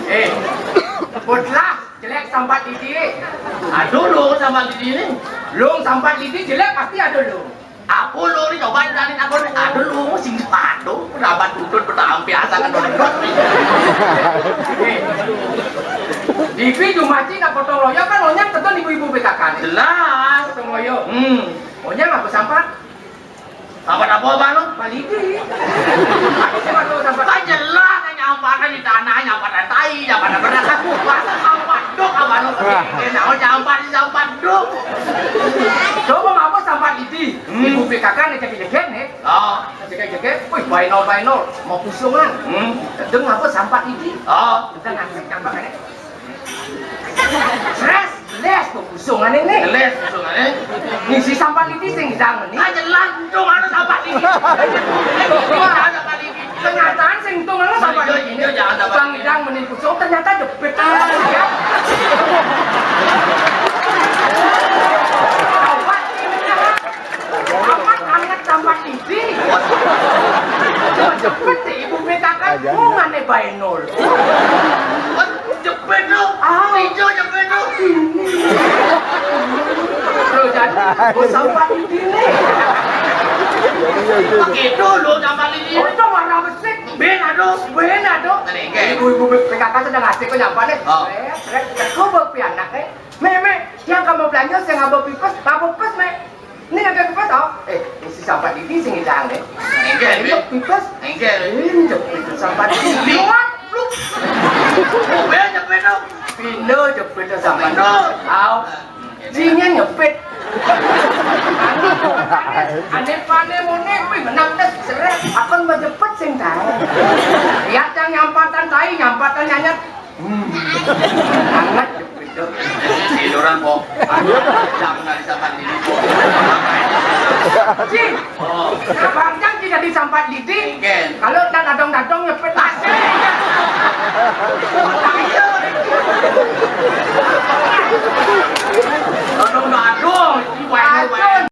Sebutlah jelek sampat lidi. Aduh lu sama di sini. Lung sampat lidi jelek pasti ada lung. Aku lu ni coba cari aku ni. Aduh lu sing sepatu. Dapat tutut pertama biasa kan orang. Divi Jumaci nak potong loyo kan onyang tentu ibu-ibu PKK nih. Jelas. Potong loyo. Onyang aku sampat. Apa lu? Palidi. Aku sih masuk sampat. Kan jelas nyampakan di tanah, nyampakan tai, nyampakan beras. Masa sampat duk apa lu? Kenapa nyampat di sampat duk? Coba ngapa sampat lidi? Ibu PKK nih cekik-cekik nih. Oh. Cekik-cekik. Wih, bainol mau kusungan. Kedeng ngapa sampat lidi? Oh. Kita ngasih campak nih. Stres, les kusungan ini. Les kusungan Ngisi sampat lidi sing jangan nih. Ah jelas dong ada sampat lidi. Kenyataan sing tung ana sampai ini. Bang Idang menipu kusung ternyata jepit. Amat anget sampai lidi. Jepit ibu PKK ngane bainol. Jepit lu. Hijau jepit lu. Terus jadi sampai lidi nih. Begitu lu sampai lidi. Itu warna besik. Benado. Ibu-ibu PKK sedang asik kok nyampa nih. Kau bawa pianak nih. Me, yang kamu belanja saya nggak bawa pipes, me. Ini nggak pipes oh? Isi sampah ini sing hilang nih. Ini pipes. Ini jepit sampah ini. Luat, lu. Jepit lu. Pino jepit sampah. Aw, jinya nyepit. Aneh monek, menang tes seret. Akan menjepit sing tahu. Lihat yang nyampatan tai, nyampatan nyanyat. Hangat jepit. Tiduran kok. Jangan disampat lidi. Cing, Bang Jang tidak disampat lidi. Kalau